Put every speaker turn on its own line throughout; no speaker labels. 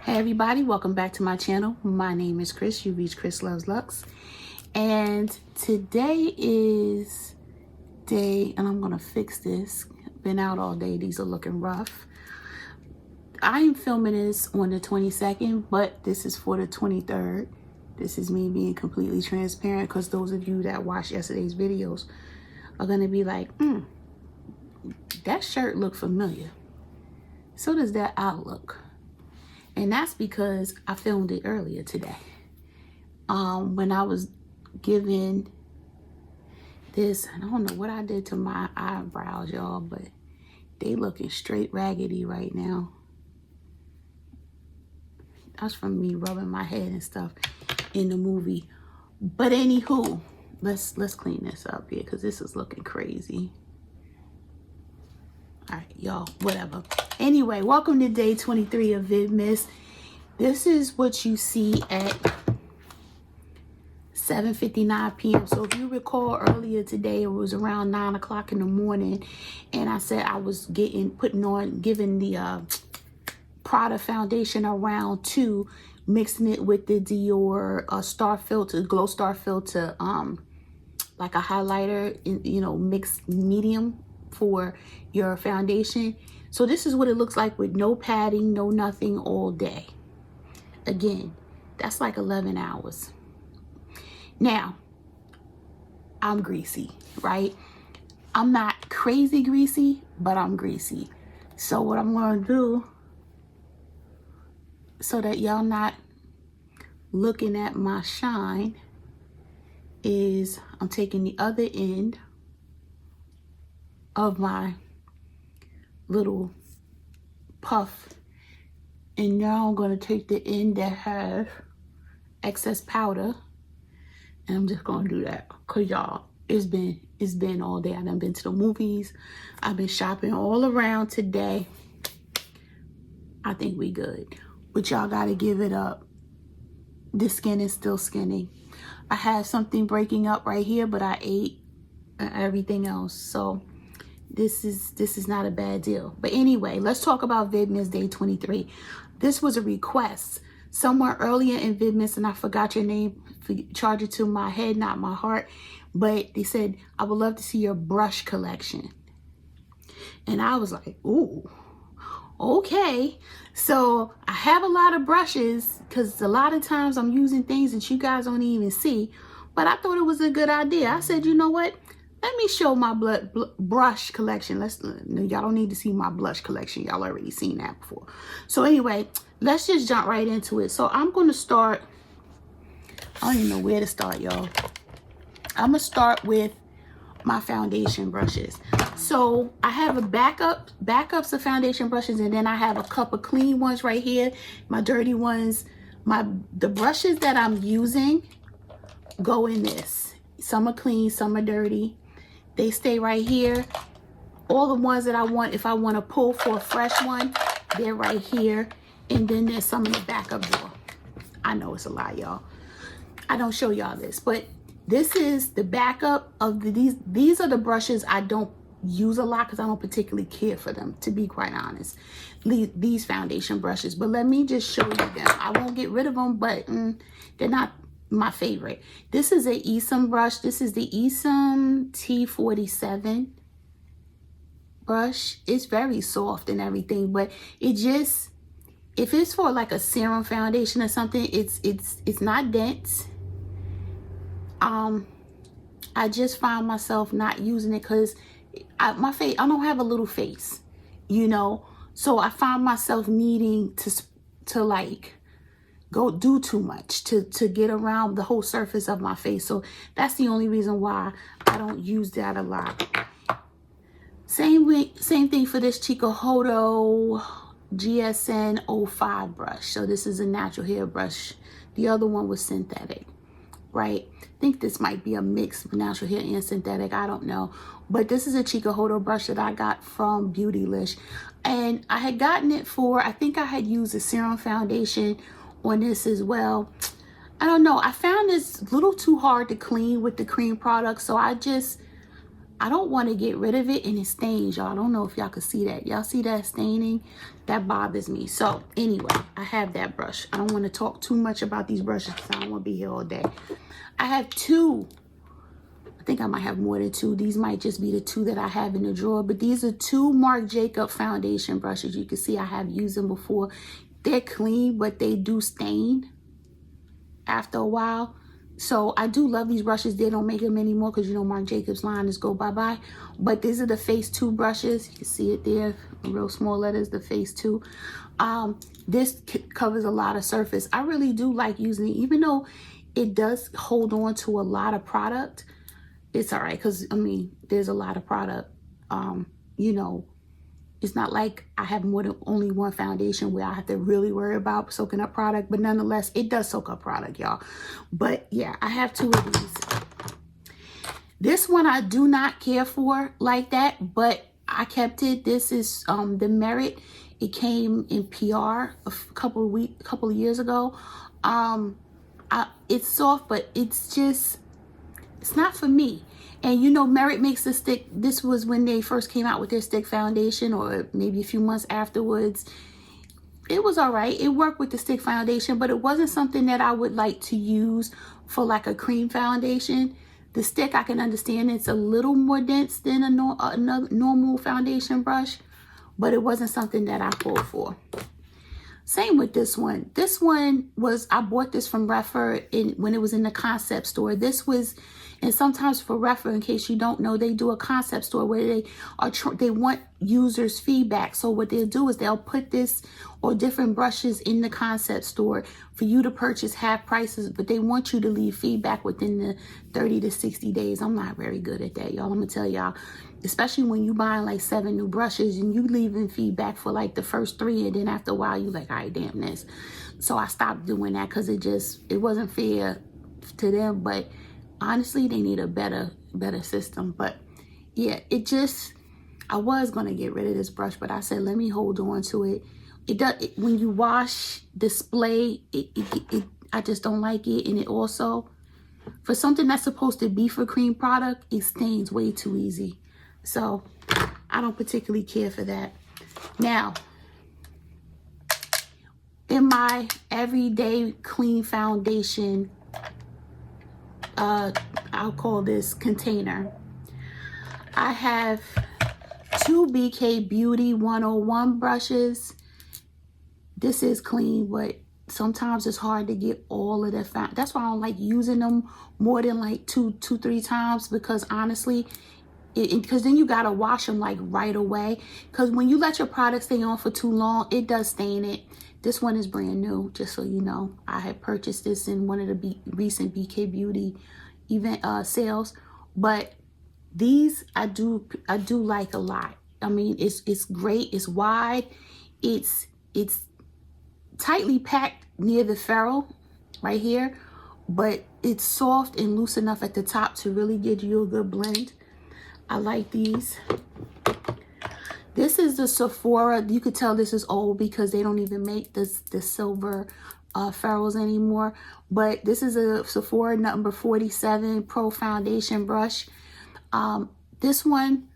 Hey everybody, welcome back to my channel. My name is Chris. You reached Chris Loves Lux. And today is day, and I'm gonna fix this. Been out all day, these are looking rough. I am filming this on the 22nd, but this is for the 23rd. This is me being completely transparent because those of you that watched yesterday's videos are gonna be like, that shirt looked familiar. So does that outlook. And that's because I filmed it earlier today. When I was giving this, I don't know what I did to my eyebrows, y'all, but they looking straight raggedy right now. That's from me rubbing my head and stuff in the movie. But anywho, let's clean this up here because this is looking crazy. All right, y'all, whatever. Anyway, welcome to day 23 of Vidmas. This is what you see at 7:59 p.m. So if you recall earlier today, it was around 9 o'clock in the morning, and I said I was giving the Prada foundation around 2, mixing it with the Dior Star Filter, Glow Star Filter, like a highlighter, mixed medium for your foundation. So this is what it looks like with no padding, no nothing, all day. Again, that's like 11 hours. Now, I'm greasy, right? I'm not crazy greasy, but I'm greasy. So what I'm gonna do, so that y'all not looking at my shine, is I'm taking the other end of my little puff, and now I'm going to take the end that has excess powder, and I'm just going to do that because y'all, it's been all day. I done been to the movies. I've been shopping all around today. I think we good, but y'all got to give it up. The skin is still skinny. I have something breaking up right here, but I ate everything else, so this is not a bad deal. But anyway, let's talk about Vidmas day 23. This was a request somewhere earlier in Vidmas, and I forgot your name. Charge it to my head, not my heart. But they said, I would love to see your brush collection. And I was like, ooh, okay. So I have a lot of brushes because a lot of times I'm using things that you guys don't even see. But I thought it was a good idea. I said, you know what? Let me show my brush collection. Y'all don't need to see my blush collection. Y'all already seen that before. So anyway, let's just jump right into it. So I'm going to start. I don't even know where to start, y'all. I'm going to start with my foundation brushes. So I have a backups of foundation brushes, and then I have a couple of clean ones right here. My dirty ones. The brushes that I'm using go in this. Some are clean, some are dirty. They stay right here. All the ones that I want, if I want to pull for a fresh one, they're right here. And then there's some in the backup drawer. I know it's a lot, y'all. I don't show y'all this, but this is the backup of these. These are the brushes I don't use a lot because I don't particularly care for them, to be quite honest. These foundation brushes. But let me just show you them. I won't get rid of them, but they're not my favorite. This is a Esom brush. This is the Esom T47 brush. It's very soft and everything, but it just, if it's for like a serum foundation or something, it's not dense. I just find myself not using it because my face, I don't have a little face, so I find myself needing to like go do too much to get around the whole surface of my face. So that's the only reason why I don't use that a lot. Same thing for this Chikuhodo GSN 05 brush. So this is a natural hair brush. The other one was synthetic, right? I think this might be a mix of natural hair and synthetic. I don't know. But this is a Chikuhodo brush that I got from Beautylish. And I had gotten it for, I think I had used a serum foundation on this as well. I don't know. I found this a little too hard to clean with the cream product. So I just I don't want to get rid of it and it stains, y'all. I don't know if y'all can see that. Y'all see that staining? That bothers me. So anyway, I have that brush. I don't want to talk too much about these brushes because I don't want to be here all day. I have two. I think I might have more than two. These might just be the two that I have in the drawer. But these are two Marc Jacobs foundation brushes. You can see I have used them before. They're clean, but they do stain after a while. So I do love these brushes. They don't make them anymore because, you know, Marc Jacobs line is go bye-bye. But these are the Phase 2 brushes. You can see it there, real small letters, the Phase 2. This covers a lot of surface. I really do like using it, even though it does hold on to a lot of product. It's all right because, I mean, there's a lot of product. You know, it's not like I have more than only one foundation where I have to really worry about soaking up product, but nonetheless, it does soak up product, y'all. But yeah, I have two of these. This one I do not care for like that, but I kept it. This is the Merit. It came in PR a couple of years ago. It's soft, but it's not for me. And you know, Merit makes the stick. This was when they first came out with their stick foundation, or maybe a few months afterwards. It was all right. It worked with the stick foundation, but it wasn't something that I would like to use for like a cream foundation. The stick, I can understand it's a little more dense than a normal foundation brush, but it wasn't something that I pulled for. Same with this one. This one was, I bought this from Refer when it was in the concept store. This was, and sometimes for Refer, in case you don't know, they do a concept store where they want users' feedback. So what they'll do is they'll put this or different brushes in the concept store for you to purchase half prices, but they want you to leave feedback within the 30 to 60 days. I'm not very good at that, y'all. I'm gonna tell y'all, especially when you buying like 7 new brushes and you leaving feedback for like the first 3, and then after a while you like, all right, damn this. So I stopped doing that because it wasn't fair to them. But honestly, they need a better system. But yeah, I was gonna get rid of this brush, but I said, let me hold on to it. When you wash display, I just don't like it. And it also, for something that's supposed to be for cream product, it stains way too easy. So I don't particularly care for that. Now, in my everyday clean foundation, I'll call this container, I have 2 BK Beauty 101 brushes. This is clean, but sometimes it's hard to get all of the that's why I don't like using them more than like 2-3 times, because honestly, because then you gotta wash them like right away, because when you let your product stay on for too long, it does stain it. This one is brand new, just so you know. I had purchased this in one of the recent BK Beauty event sales, but these I do like a lot. I mean, it's great. It's wide. It's tightly packed near the ferrule right here, but it's soft and loose enough at the top to really give you a good blend. I like these. This is the Sephora. You could tell this is old because they don't even make the silver ferrules anymore. But this is a Sephora number 47 Pro Foundation brush. This one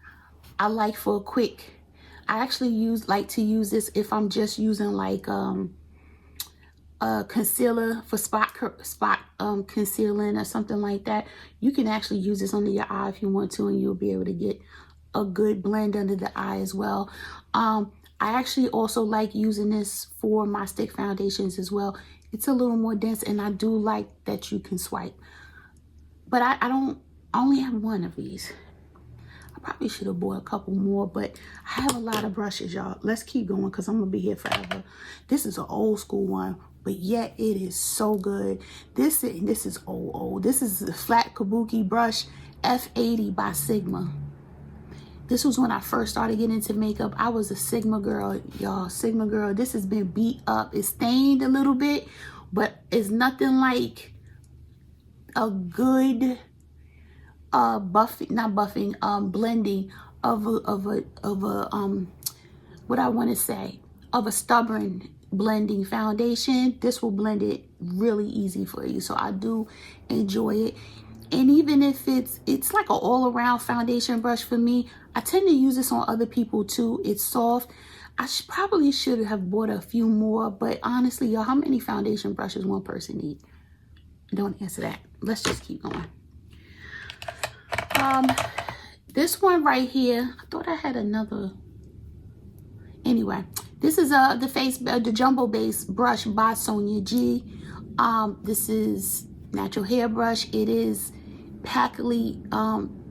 I like for a quick. I actually like to use this if I'm just using like concealer for spot concealing or something like that. You can actually use this under your eye if you want to, and you'll be able to get a good blend under the eye as well. I actually also like using this for my stick foundations as well. It's a little more dense, and I do like that you can swipe. But I only have one of these. I probably should have bought a couple more, but I have a lot of brushes, y'all. Let's keep going because I'm gonna be here forever. This is an old school one, but yet it is so good. This is old. This is the flat kabuki brush F80 by Sigma. This was when I first started getting into makeup. I was a Sigma girl, y'all. Sigma girl. This has been beat up. It's stained a little bit, but it's nothing like a good blending of a stubborn blending foundation. This will blend it really easy for you. So I do enjoy it. And even if it's like an all-around foundation brush for me, I tend to use this on other people too. It's soft. I probably should have bought a few more, but honestly, y'all, how many foundation brushes one person need? Don't answer that. Let's just keep going. This one right here, I thought I had another. Anyway, this is the jumbo base brush by Sonia G. This is natural hair brush. It is packly,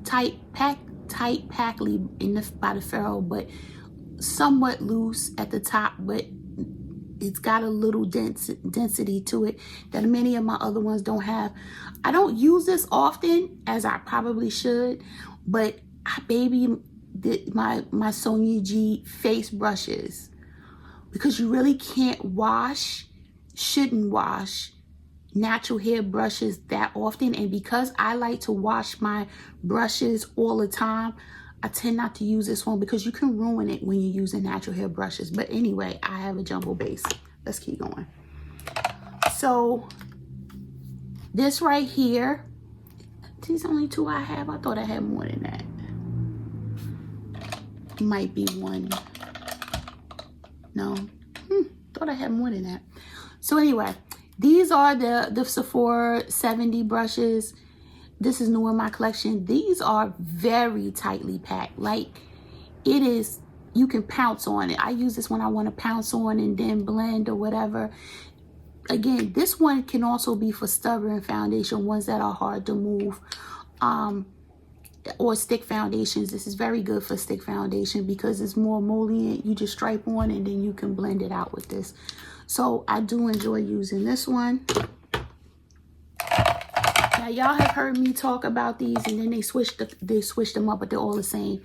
tight packly by the ferrule, but somewhat loose at the top, but it's got a little density to it that many of my other ones don't have. I don't use this often as I probably should, but I baby my Sonia G face brushes, because you really shouldn't wash natural hair brushes that often. And because I like to wash my brushes all the time, I tend not to use this one because you can ruin it when you're using natural hair brushes. But anyway, I have a jumbo base. Let's keep going. So this right here, these only two I have. I thought I had more than that. Might be one. No, thought I had more than that. So anyway, these are the Sephora 70 brushes. This is new in my collection. These are very tightly packed. Like, it is, you can pounce on it. I use this when I want to pounce on and then blend or whatever. Again, this one can also be for stubborn foundation, ones that are hard to move, or stick foundations. This is very good for stick foundation because it's more emollient. You just stripe on and then you can blend it out with this. So I do enjoy using this one. Now y'all have heard me talk about these, and then they switched them up, but they're all the same.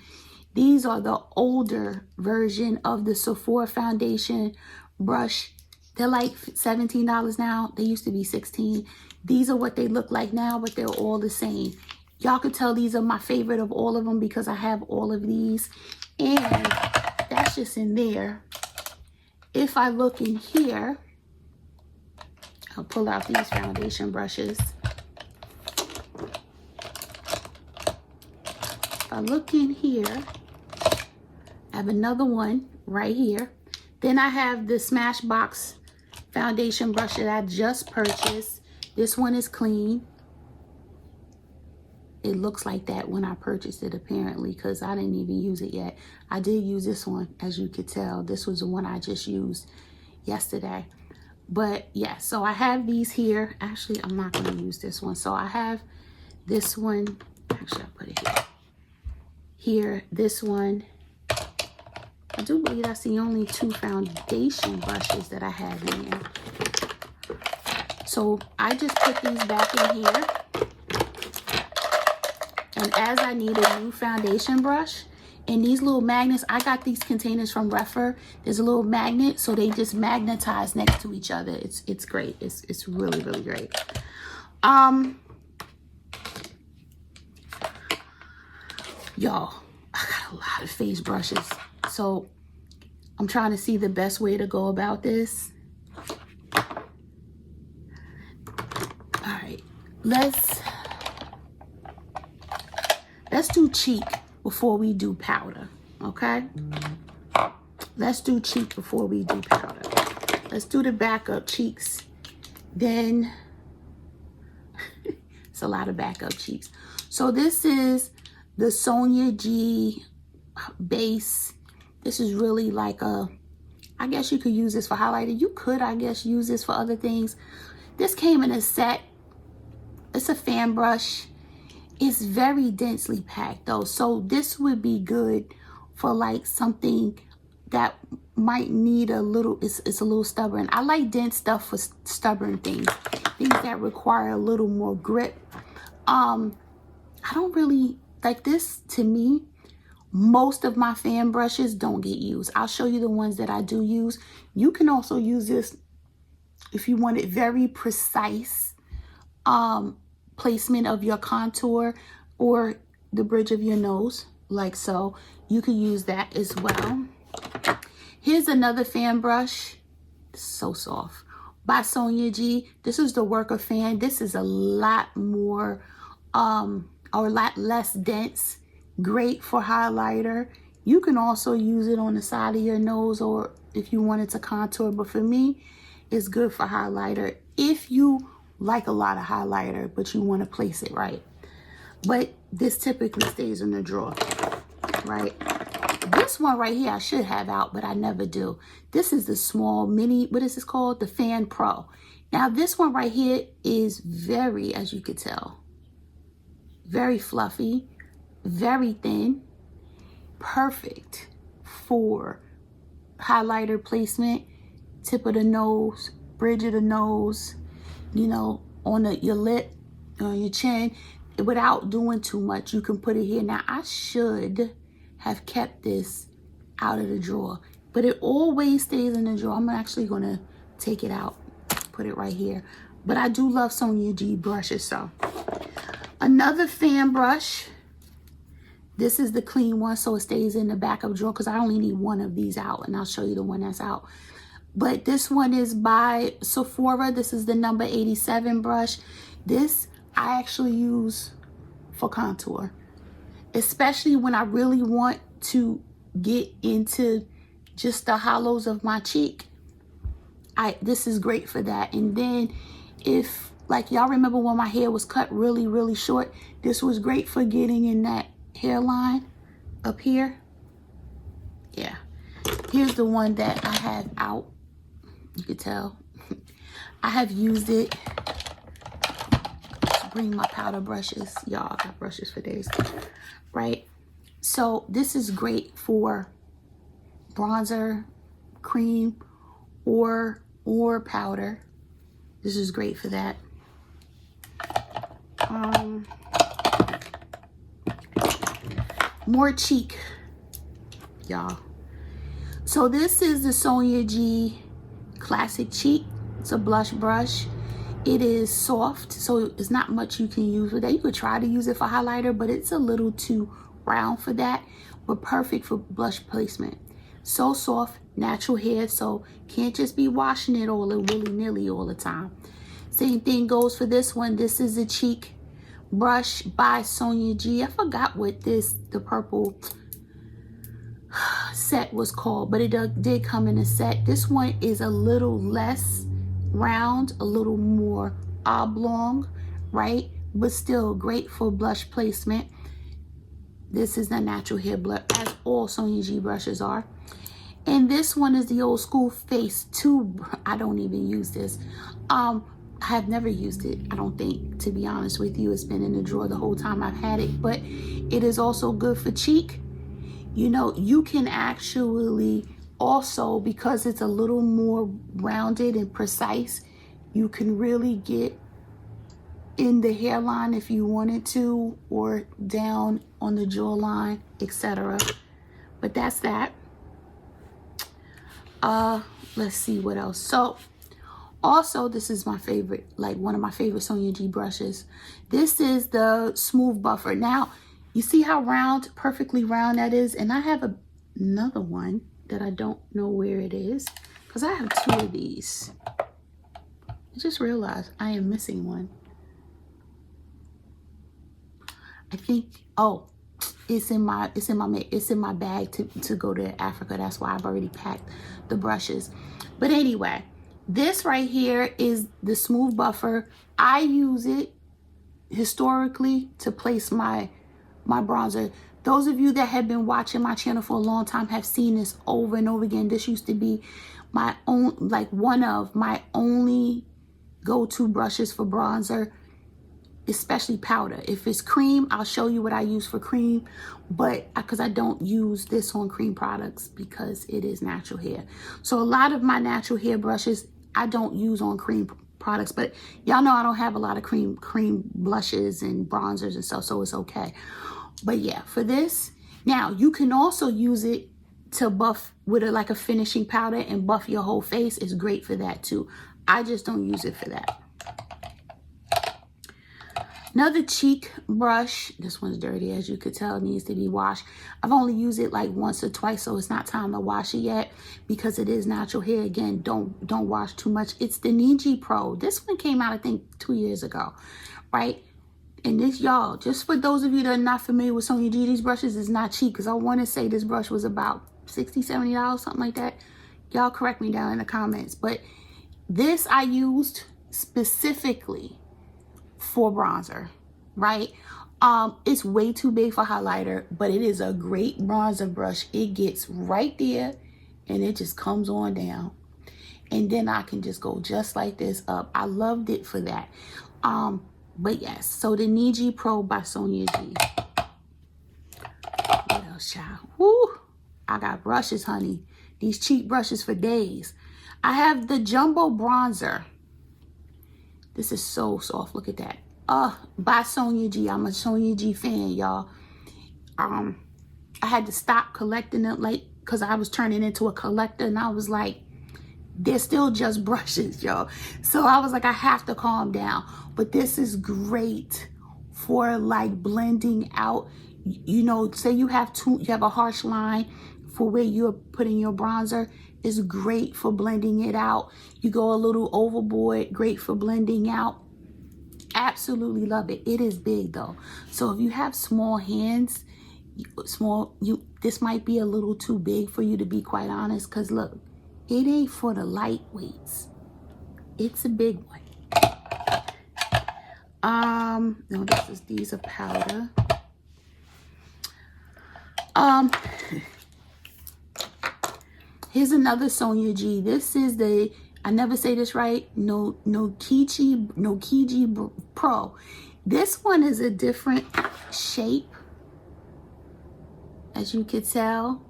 These are the older version of the Sephora foundation brush. They're like $17 now. They used to be $16. These are what they look like now, but they're all the same. Y'all could tell these are my favorite of all of them because I have all of these. And that's just in there. If I look in here, I'll pull out these foundation brushes. If I look in here, I have another one right here. Then I have the Smashbox foundation brush that I just purchased. This one is clean. It looks like that when I purchased it, apparently, because I didn't even use it yet. I did use this one, as you could tell. This was the one I just used yesterday. But yeah, so I have these here. Actually, I'm not going to use this one. So I have this one. Actually, I'll put it here. Here, this one. I do believe that's the only two foundation brushes that I have in there. So I just put these back in here. And as I need a new foundation brush, and these little magnets, I got these containers from Refer. There's a little magnet, so they just magnetize next to each other. It's great. It's really, really great. Y'all, I got a lot of face brushes. So I'm trying to see the best way to go about this. All right, let's do cheek before we do powder, okay? Let's do cheek before we do powder. Let's do the backup cheeks. Then, it's a lot of backup cheeks. So this is the Sonia G base. This is really like a, I guess you could use this for highlighter. You could, I guess, use this for other things. This came in a set. It's a fan brush. It's very densely packed though. So this would be good for like something that might need a little, it's a little stubborn. I like dense stuff for stubborn things that require a little more grip. I don't really like this. To me, most of my fan brushes don't get used. I'll show you the ones that I do use. You can also use this if you want it very precise placement of your contour or the bridge of your nose, like so. You can use that as well. Here's another fan brush. It's so soft, by Sonia G. This is the worker fan. This is a lot more or a lot less dense. Great for highlighter. You can also use it on the side of your nose or if you wanted to contour, but for me, it's good for highlighter if you like a lot of highlighter, but you want to place it right. But this typically stays in the drawer, right? This one right here I should have out, but I never do. This is the small mini, what is this called? The Fan Pro. Now this one right here is very, as you could tell, very fluffy, very thin, perfect for highlighter placement, tip of the nose, bridge of the nose, you know, on your lip, on your chin, without doing too much. You can put it here. Now I should have kept this out of the drawer, but it always stays in the drawer. I'm actually gonna take it out, put it right here. But I do love Sonia G brushes. So another fan brush. This is the clean one, so it stays in the back of the drawer because I only need one of these out, and I'll show you the one that's out. But this one is by Sephora. This is the number 87 brush. This I actually use for contour, especially when I really want to get into just the hollows of my cheek. This is great for that. And then if, like, y'all remember when my hair was cut really, really short, this was great for getting in that hairline up here. Yeah, here's the one that I have out. You can tell I have used it to bring my powder brushes. Y'all, I got brushes for days, right? So this is great for bronzer, cream, or powder. This is great for that. More cheek, y'all. So this is the Sonia G Classic Cheek. It's a blush brush. It is soft, so it's not much you can use with that. You could try to use it for highlighter, but it's a little too round for that, but perfect for blush placement. So soft, natural hair, so can't just be washing it all willy-nilly all the time. Same thing goes for this one. This is a cheek brush by Sonia G. I forgot what the purple set was called, but it did come in a set. This one is a little less round, a little more oblong, right? But still great for blush placement. This is the natural hair blush, as all Sonia G brushes are. And this one is the old school Face 2. I don't even use this. I have never used it, I don't think, to be honest with you. It's been in the drawer the whole time I've had it, but it is also good for cheek. You know, you can actually also, because it's a little more rounded and precise, you can really get in the hairline if you wanted to, or down on the jawline, etc. But that's that. Let's see what else. So also, this is my favorite, like one of my favorite Sonia G brushes. This is the Smooth Buffer. Now, you see how round, perfectly round that is? And I have another one that I don't know where it is, because I have two of these. I just realized I am missing one. I think, oh, it's in my bag to go to Africa. That's why I've already packed the brushes. But anyway, this right here is the Smooth Buffer. I use it historically to place my bronzer. Those of you that have been watching my channel for a long time have seen this over and over again. This used to be my own, like one of my only go-to brushes for bronzer, especially powder. If it's cream, I'll show you what I use for cream, but because I don't use this on cream products because it is natural hair. So a lot of my natural hair brushes I don't use on cream products, but y'all know I don't have a lot of cream blushes and bronzers and stuff, so it's okay. But yeah, for this, now you can also use it to buff with like a finishing powder and buff your whole face. It's great for that too. I just don't use it for that. Another cheek brush. This one's dirty, as you could tell. It needs to be washed. I've only used it like once or twice, so it's not time to wash it yet because it is natural hair. Again, don't wash too much. It's the Neiman Pro. This one came out, I think, 2 years ago, right? And this, y'all, just for those of you that are not familiar with Sonia G, these brushes is not cheap, because I want to say this brush was about $60, $70, something like that. Y'all correct me down in the comments. But this I used specifically for bronzer, right? It's way too big for highlighter, but it is a great bronzer brush. It gets right there and it just comes on down. And then I can just go just like this up. I loved it for that. But yes, so the Niji Pro by Sonia G. What else, child? Woo! I got brushes, honey. These cheap brushes for days. I have the Jumbo Bronzer. This is so soft. Look at that. By Sonia G. I'm a Sonia G fan, y'all. I had to stop collecting it, like, because I was turning into a collector, and I was like, they're still just brushes, y'all. So I was like, I have to calm down. But this is great for like blending out. You know, say you have a harsh line for where you're putting your bronzer. It's great for blending it out. You go a little overboard, great for blending out. Absolutely love it. It is big though. So if you have small hands, this might be a little too big for you, to be quite honest, because look, it ain't for the lightweights. It's a big one. No, these are powder. Here's another Sonia G. This is the, I never say this right, Nokiji Pro. This one is a different shape, as you could tell.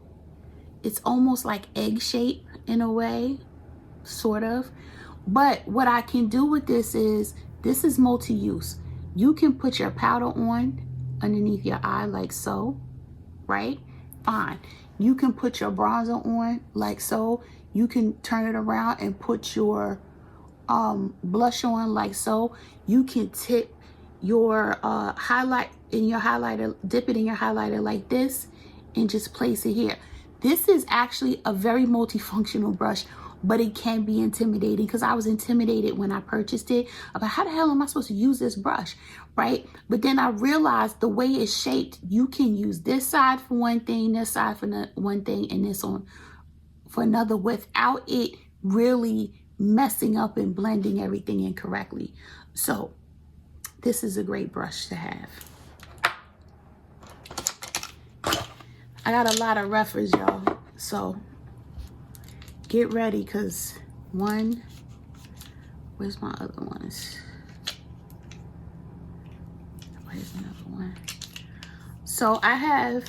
It's almost like egg shape in a way, sort of. But what I can do with this is multi-use. You can put your powder on underneath your eye like so, right? Fine. You can put your bronzer on like so. You can turn it around and put your blush on like so. You can tip your highlight in your highlighter, dip it in your highlighter like this, and just place it here. This is actually a very multifunctional brush, but it can be intimidating, because I was intimidated when I purchased it about how the hell am I supposed to use this brush, right? But then I realized the way it's shaped, you can use this side for one thing, this side for one thing, and this on for another, without it really messing up and blending everything in correctly. So this is a great brush to have. I got a lot of reference, y'all, so get ready, because where's my other ones? Where's another one? So I have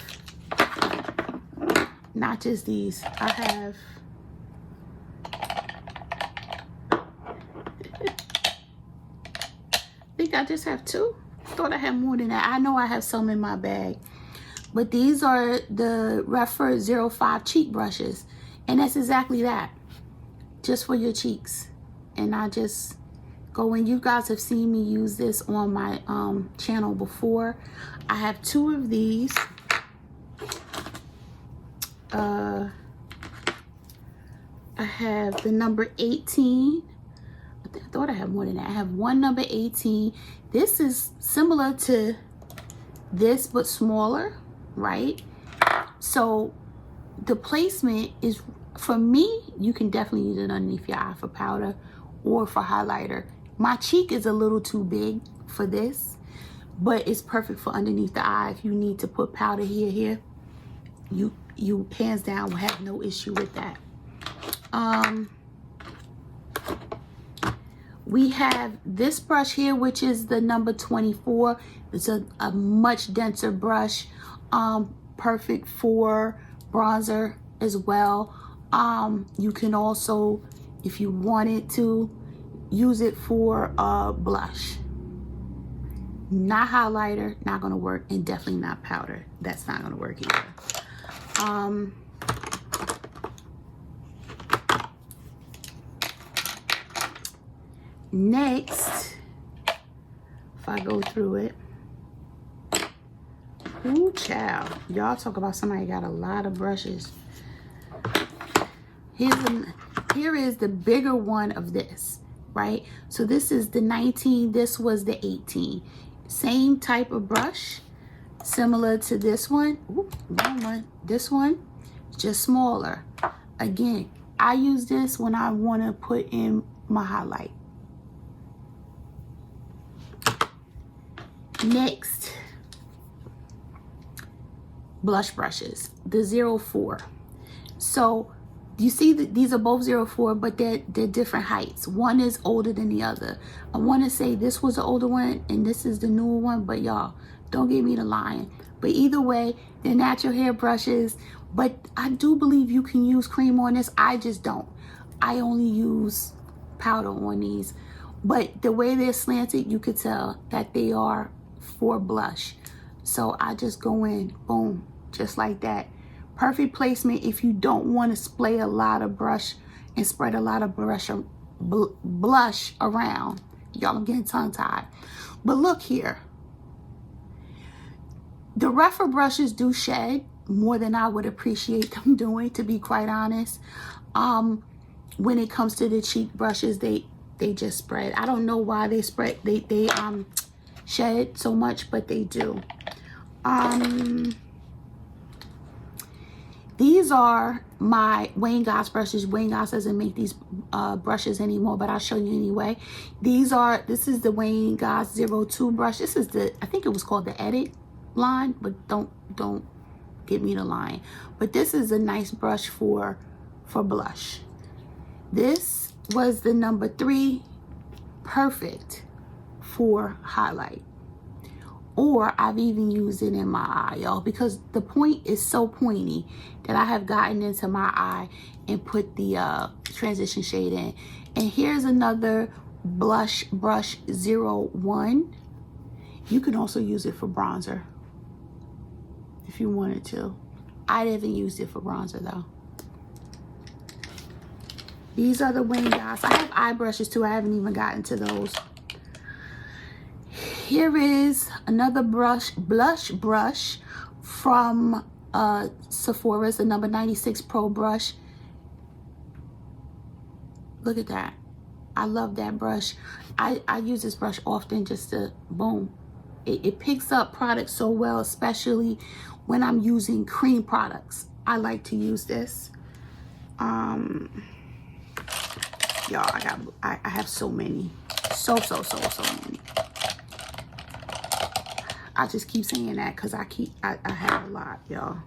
not just these, I have I think I just have two. I thought I had more than that. I know I have some in my bag. But these are the Refer 05 cheek brushes. And that's exactly that. Just for your cheeks. And I just go in. You guys have seen me use this on my channel before. I have two of these. I have the number 18. I thought I had more than that. I have one number 18. This is similar to this, but smaller, right? So the placement is, for me, you can definitely use it underneath your eye for powder or for highlighter. My cheek is a little too big for this, but it's perfect for underneath the eye. If you need to put powder here, you hands down will have no issue with that. We have this brush here, which is the number 24. It's a much denser brush, perfect for bronzer as well. You can also, if you wanted to, use it for blush. Not highlighter, not gonna work, and definitely not powder. That's not gonna work either. Next, if I go through it, ooh, child, y'all talk about somebody got a lot of brushes. Here is the bigger one of this, right? So this is the 19, this was the 18. Same type of brush, similar to this one. Ooh, wrong one. This one, just smaller. Again, I use this when I want to put in my highlight. Next, blush brushes, the 04. So you see that these are both 04, but they're different heights. One is older than the other. I want to say this was the older one and this is the newer one, but y'all, don't get me to lying. But either way, they're natural hair brushes, but I do believe you can use cream on this. I just don't. I only use powder on these. But the way they're slanted, you could tell that they are for blush. So I just go in, boom, just like that. Perfect placement if you don't want to spread a lot of blush and spread a lot of blush around. Y'all, I'm getting tongue-tied. But look here. The rougher brushes do shed more than I would appreciate them doing, to be quite honest. When it comes to the cheek brushes, they just spread. I don't know why they spread. They shed so much, but they do. These are my Wayne Goss brushes. Wayne Goss doesn't make these brushes anymore, but I'll show you anyway. This is the Wayne Goss 02 brush. This is I think it was called the Edit line, but don't get me to lying. But this is a nice brush for blush. This was the number 3, perfect for highlight. Or I've even used it in my eye, y'all, because the point is so pointy that I have gotten into my eye and put the transition shade in. And here's another blush brush 01. You can also use it for bronzer if you wanted to. I haven't used it for bronzer though. These are the Wayne Goss. I have eye brushes too. I haven't even gotten to those. Here is another blush brush from Sephora, the number 96 Pro brush. Look at that. I love that brush. I use this brush often just to, boom. It picks up products so well, especially when I'm using cream products. I like to use this. Y'all, I have so many. So many. I just keep saying that because I have a lot, y'all.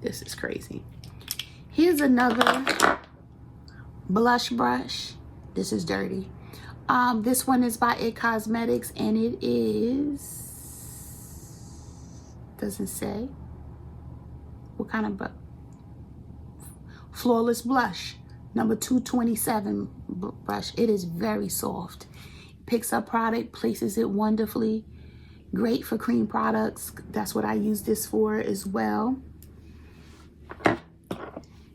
This is crazy. Here's another blush brush. This is dirty. This one is by It Cosmetics, and it doesn't say what kind of flawless blush. Number 227 brush. It is very soft. Picks up product, places it wonderfully. Great for cream products. That's what I use this for as well.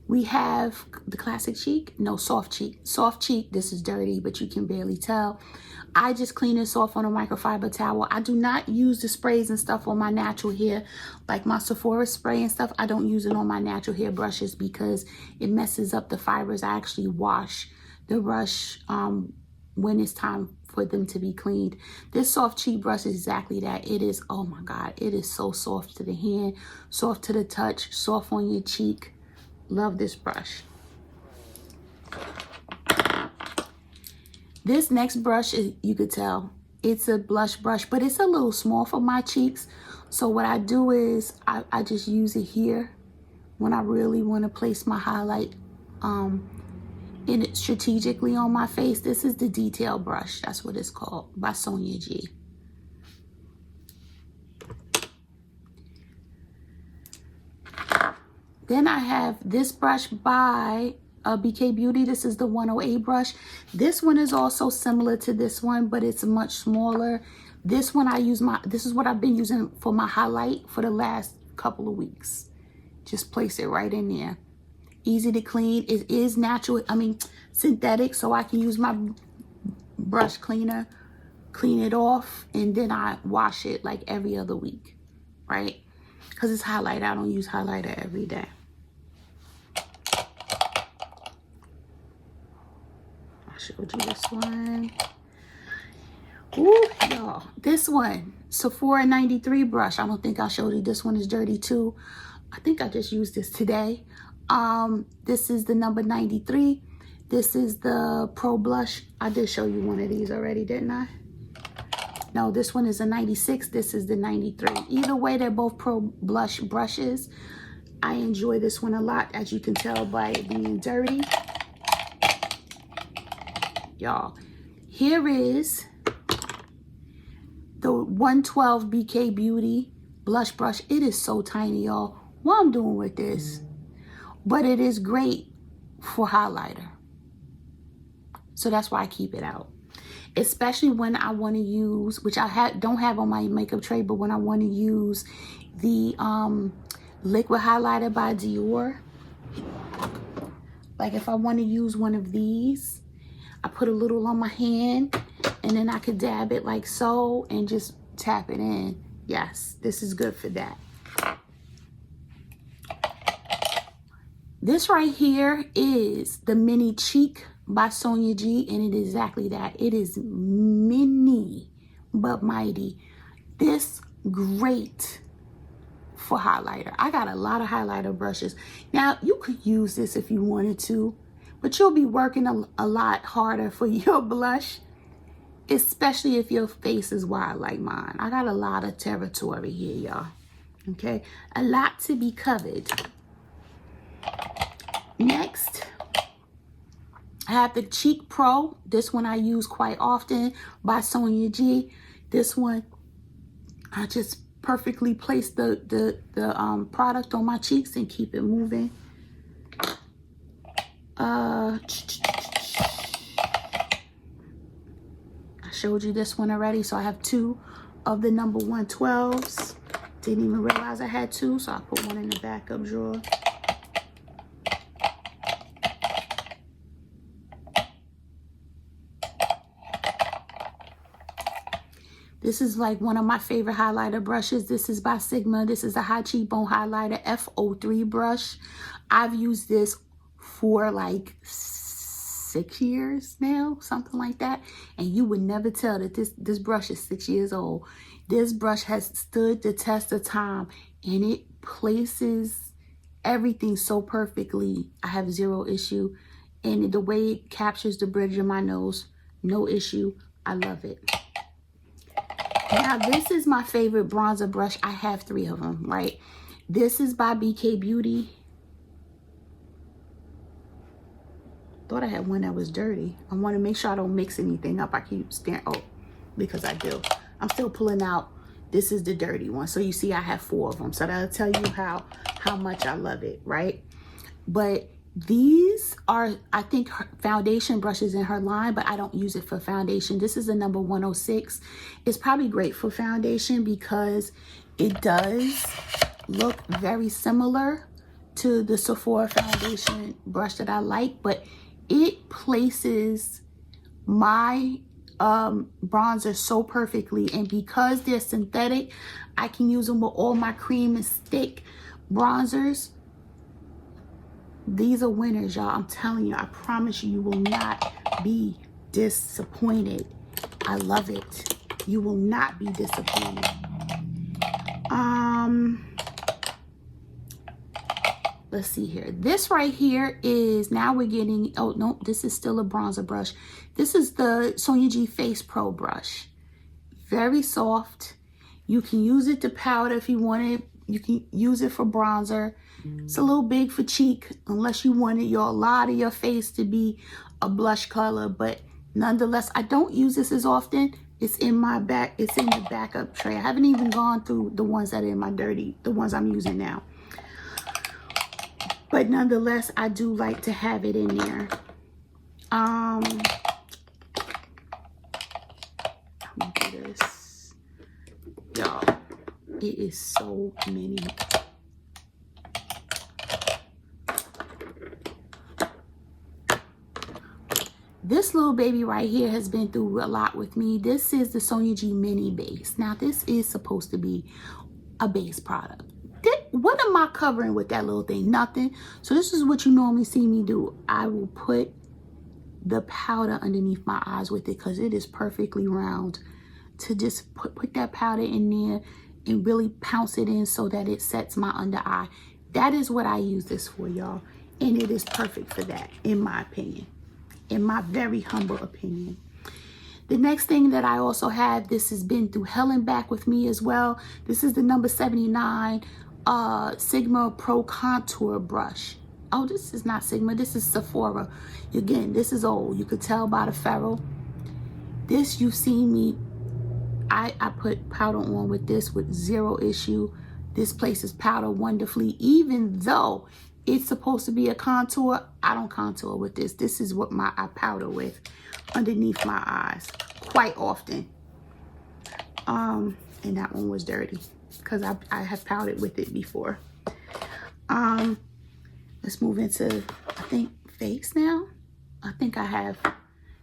We have the classic cheek. No, soft cheek. Soft cheek. This is dirty, but you can barely tell. I just clean this off on a microfiber towel. I do not use the sprays and stuff on my natural hair, like my Sephora spray and stuff. I don't use it on my natural hair brushes because it messes up the fibers. I actually wash the brush when it's time for them to be cleaned. This soft cheek brush is exactly that. It is, oh my God, it is so soft to the hand, soft to the touch, soft on your cheek. Love this brush. This next brush, you could tell, it's a blush brush, but it's a little small for my cheeks. So what I do is I just use it here when I really want to place my highlight in it strategically on my face. This is the detail brush. That's what it's called, by Sonia G. Then I have this brush by BK Beauty. This is the 108 brush. This one is also similar to this one, but it's much smaller. This one this is what I've been using for my highlight for the last couple of weeks. Just place it right in there. Easy to clean. It is natural, synthetic, so I can use my brush cleaner, clean it off, and then I wash it like every other week, right? Because it's highlighter. I don't use highlighter every day. showed you this one. Ooh, y'all. This one, Sephora 93 brush. I don't think I showed you. This one is dirty too. I think I just used this today. This is the number 93. This is the Pro Blush. I did show you one of these already, didn't I? No, this one is a 96. This is the 93. Either way, they're both Pro Blush brushes. I enjoy this one a lot, as you can tell by it being dirty. Y'all, here is the 112 BK Beauty blush brush. It is so tiny, y'all. What I'm doing with this, but it is great for highlighter. So that's why I keep it out. Especially when I want to use, which I don't have on my makeup tray, but when I want to use the liquid highlighter by Dior. Like if I want to use one of these, I put a little on my hand and then I could dab it like so and just tap it in. Yes, this is good for that. This right here is the Mini Cheek by Sonia G, and it is exactly that. It is mini but mighty. This great for highlighter. I got a lot of highlighter brushes. Now, you could use this if you wanted to, but you'll be working a lot harder for your blush, especially if your face is wide like mine. I got a lot of territory here, y'all. Okay, a lot to be covered. Next, I have the Cheek Pro. This one I use quite often by Sonia G. This one, I just perfectly place the product on my cheeks and keep it moving. I showed you this one already, so I have two of the number 112s. Didn't even realize I had two, so I put one in the backup drawer. This is like one of my favorite highlighter brushes. This is by Sigma. This is a high cheekbone highlighter F03 brush. I've used this for like 6 years now, something like that. And you would never tell that this brush is 6 years old. This brush has stood the test of time and it places everything so perfectly. I have zero issue. And the way it captures the bridge of my nose, no issue. I love it. Now, this is my favorite bronzer brush. I have 3 of them, right? This is by BK Beauty. Thought I had one that was dirty. I want to make sure I don't mix anything up. I keep staring. Oh, because I do. I'm still pulling out. This is the dirty one. So you see I have 4 of them. So that'll tell you how much I love it, right? But these are, I think, foundation brushes in her line, but I don't use it for foundation. This is the number 106. It's probably great for foundation because it does look very similar to the Sephora foundation brush that I like, but it places my bronzer so perfectly. And because they're synthetic, I can use them with all my cream and stick bronzers. These are winners, y'all. I'm telling you, I promise you, you will not be disappointed. I love it. You will not be disappointed. Let's see here. This right here is, now we're getting, oh no, this is still a bronzer brush. This is the Sonia G Face Pro brush. Very soft. You can use it to powder if you want it. You can use it for bronzer. It's a little big for cheek unless you wanted a lot of your face to be a blush color, but nonetheless, I don't use this as often. It's in my back. It's in the backup tray. I haven't even gone through the ones that are in my dirty, the ones I'm using now. But nonetheless, I do like to have it in there. I'm gonna do this, y'all. It is so many. This little baby right here has been through a lot with me. This is the Sonia G Mini Base. Now, this is supposed to be a base product. What am I covering with that little thing? Nothing. So this is what you normally see me do. I will put the powder underneath my eyes with it because it is perfectly round. To just put that powder in there and really pounce it in so that it sets my under eye. That is what I use this for, y'all. And it is perfect for that, in my opinion. In my very humble opinion. The next thing that I also have, this has been through hell and back with me as well. This is the number 79 Sigma Pro Contour Brush. Oh, this is not Sigma, this is Sephora. Again, this is old. You could tell by the ferrule. This, you've seen me, I put powder on with this with zero issue. This places powder wonderfully, even though it's supposed to be a contour. I don't contour with this. This is what I powder with underneath my eyes quite often. And that one was dirty because I have powdered with it before. Let's move into, I think, face now. I think I have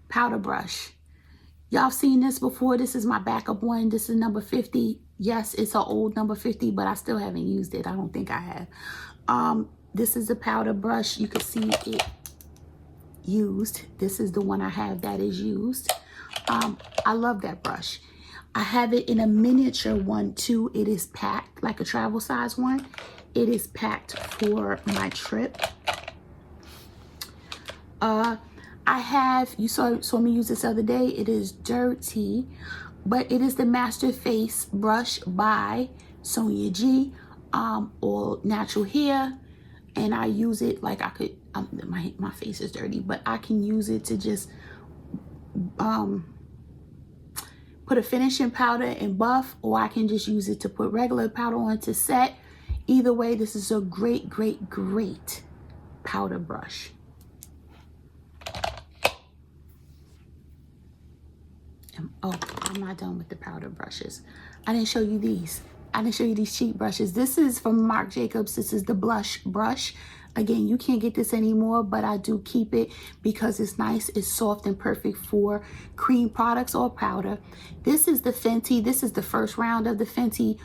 powder brush. Y'all seen this before. This is my backup one. This is number 50. Yes, it's an old number 50, but I still haven't used it. I don't think I have. This is a powder brush. You can see it used. This is the one I have that is used. I love that brush. I have it in a miniature one too. It is packed like a travel size one. It is packed for my trip. I have, you saw me use this the other day. It is dirty, but it is the Master Face Brush by Sonia G, all natural hair. And I use it like I could, my face is dirty, but I can use it to just put a finishing powder and buff, or I can just use it to put regular powder on to set. Either way, this is a great, great, great powder brush. Oh, I'm not done with the powder brushes. I didn't show you these. I didn't show you these cheap brushes. This is from Marc Jacobs. This is the blush brush. Again, you can't get this anymore, but I do keep it because it's nice. It's soft and perfect for cream products or powder. This is the Fenty. This is the first round of the Fenty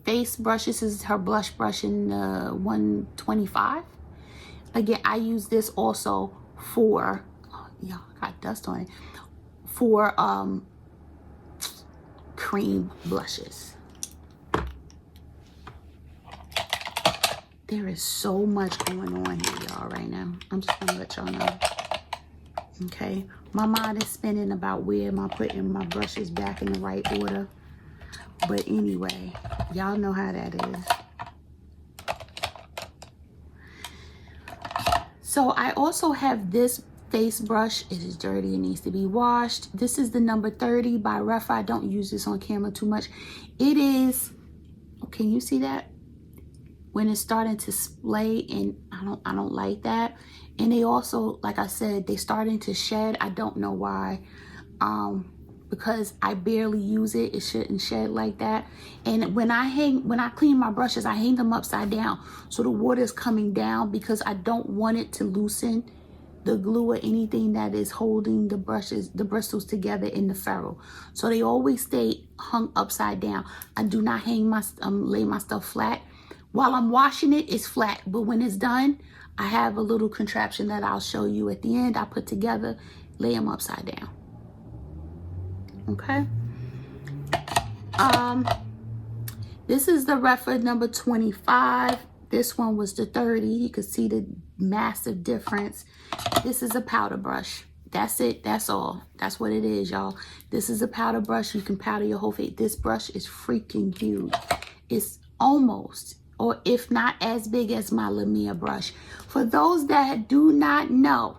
face brushes. This is her blush brush in 125. Again, I use this also for, oh, y'all got dust on it, for cream blushes. There is so much going on here, y'all, right now. I'm just gonna let y'all know. Okay, my mind is spinning about where am I putting my brushes back in the right order. But anyway, y'all know how that is. So I also have this face brush. It is dirty. It needs to be washed. This is the number 30 by Refa. I don't use this on camera too much. It is, oh, can you see that? When it's starting to splay, and I don't like that. And they also, like I said, they starting to shed. I don't know why. Because I barely use it. It shouldn't shed like that. And when I clean my brushes, I hang them upside down. So the water is coming down because I don't want it to loosen the glue or anything that is holding the bristles together in the ferrule. So they always stay hung upside down. I do not hang my, lay my stuff flat. While I'm washing it, it's flat. But when it's done, I have a little contraption that I'll show you at the end. I put together, lay them upside down. Okay. This is the Refa number 25. This one was the 30. You can see the massive difference. This is a powder brush. That's it. That's all. That's what it is, y'all. This is a powder brush. You can powder your whole face. This brush is freaking huge. It's almost, or if not as big as my Lumiere brush. For those that do not know,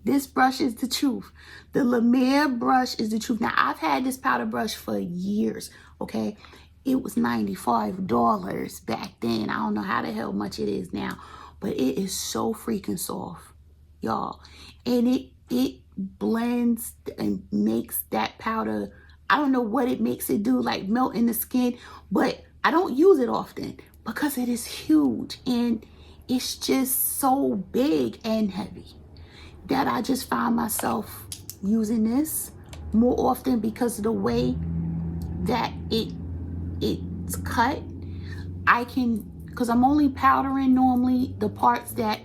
this brush is the truth. The Lumiere brush is the truth. Now, I've had this powder brush for years, okay? It was $95 back then. I don't know how the hell much it is now, but it is so freaking soft, y'all. And it blends and makes that powder, I don't know what it makes it do, like melt in the skin, but I don't use it often because it is huge and it's just so big and heavy that I just find myself using this more often because of the way that it's cut. I can, because I'm only powdering normally the parts that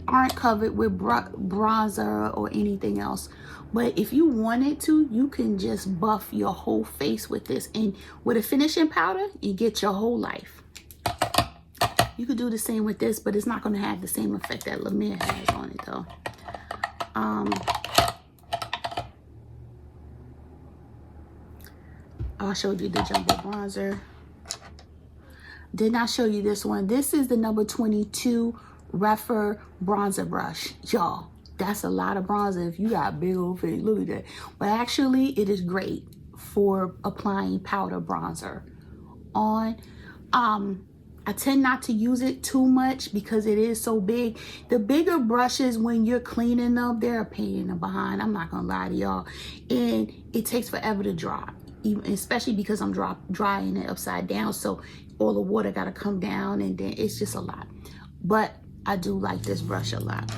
aren't covered with bronzer or anything else. But if you wanted to, you can just buff your whole face with this, and with a finishing powder, you get your whole life. You could do the same with this, but it's not going to have the same effect that La Mer has on it, though. I showed you the jumbo bronzer. Did not show you this one. This is the number 22 Refer bronzer brush. Y'all, that's a lot of bronzer if you got big old face. Look at that. But actually, it is great for applying powder bronzer on. I tend not to use it too much because it is so big. The bigger brushes, when you're cleaning them, they're a pain in the behind. I'm not gonna lie to y'all. And it takes forever to dry, especially because I'm drying it upside down. So all the water gotta come down, and then it's just a lot. But I do like this brush a lot.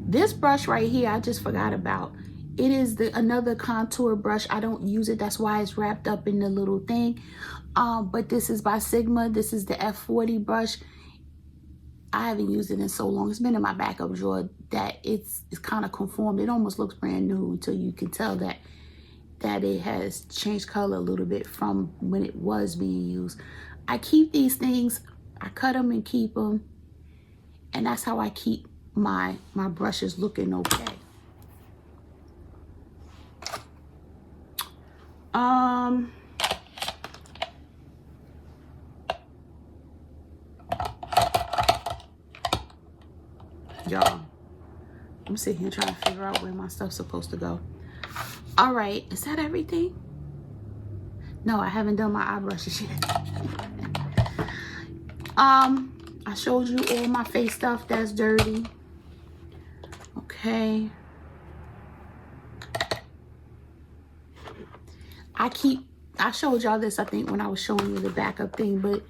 This brush right here, I just forgot about. It is another contour brush. I don't use it. That's why it's wrapped up in the little thing. But this is by Sigma. This is the F40 brush. I haven't used it in so long. It's been in my backup drawer that it's kind of conformed. It almost looks brand new until you can tell that it has changed color a little bit from when it was being used. I keep these things. I cut them and keep them. And that's how I keep my brushes looking okay. Y'all, I'm sitting here trying to figure out where my stuff's supposed to go. All right, is that everything? No, I haven't done my eye brushes yet. I showed you all my face stuff that's dirty. Okay. I showed y'all this, I think, when I was showing you the backup thing, but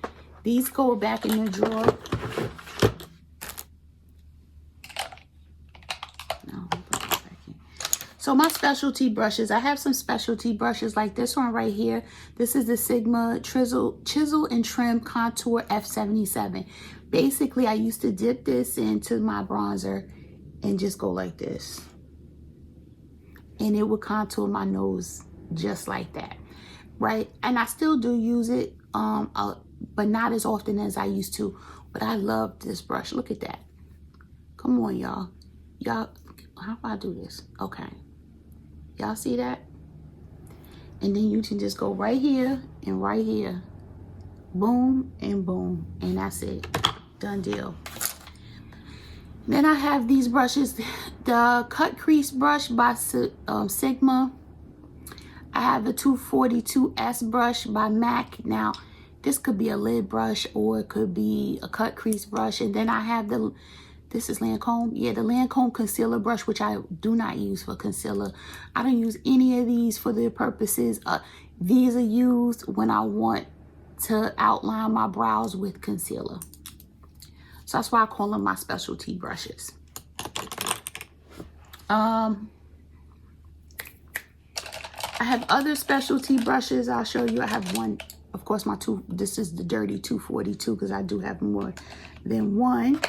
these go back in the drawer. So my specialty brushes, I have some specialty brushes like this one right here. This is the Sigma Chisel and Trim Contour F77. Basically, I used to dip this into my bronzer and just go like this. And it would contour my nose just like that, right? And I still do use it, but not as often as I used to. But I love this brush. Look at that. Come on, y'all. Y'all, how do I do this? Okay. Y'all see that? And then you can just go right here and right here. Boom and boom. And that's it. Done deal. Then I have these brushes. The Cut Crease brush by Sigma. I have the 242S brush by MAC. Now, this could be a lid brush or it could be a cut crease brush. And then I have this is Lancome. Yeah, the Lancome concealer brush, which I do not use for concealer. I don't use any of these for their purposes. These are used when I want to outline my brows with concealer. So that's why I call them my specialty brushes. I have other specialty brushes I'll show you. I have one, of course, this is the dirty 242 because I do have more than one.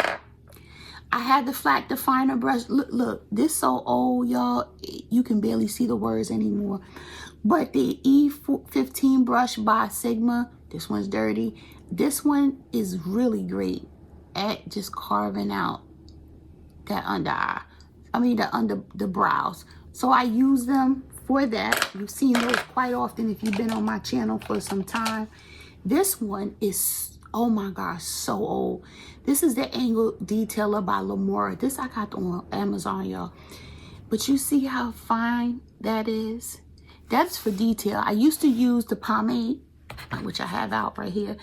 I had the flat definer brush. Look, this so old, y'all. You can barely see the words anymore. But the E15 brush by Sigma, this one's dirty. This one is really great at just carving out that under eye. I mean, the brows. So I use them for that. You've seen those quite often if you've been on my channel for some time. This one is, oh my gosh, so old. This is the Angle Detailer by Lamora. This I got on Amazon, y'all. But you see how fine that is? That's for detail. I used to use the pomade, which I have out right here,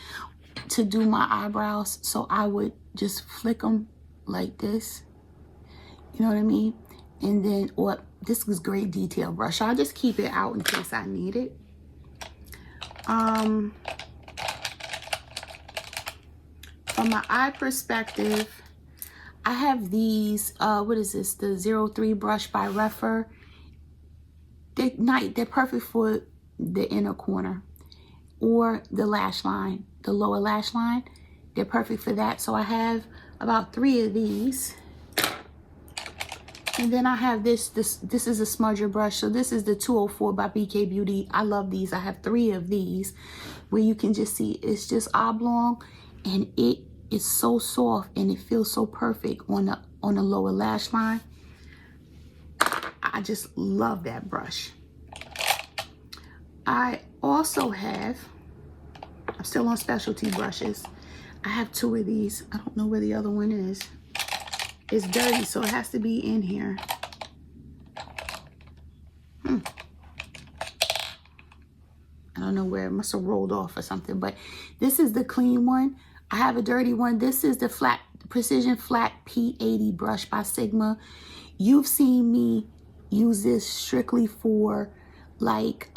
to do my eyebrows. So I would just flick them like this. You know what I mean? And then, or this is great detail brush. I'll just keep it out in case I need it. From my eye perspective, I have these, what is this? The 03 brush by Refer. They're perfect for the inner corner or the lash line, the lower lash line. They're perfect for that. So I have about 3 of these. And then I have this is a smudger brush. So this is the 204 by BK Beauty. I love these. I have 3 of these where you can just see it's just oblong, and it is so soft and it feels so perfect on the lower lash line. I just love that brush. I also have, I'm still on specialty brushes. I have 2 of these. I don't know where the other one is. It's dirty, so it has to be in here. I don't know where. It must have rolled off or something. But this is the clean one. I have a dirty one. This is the Precision Flat P80 brush by Sigma. You've seen me use this strictly for like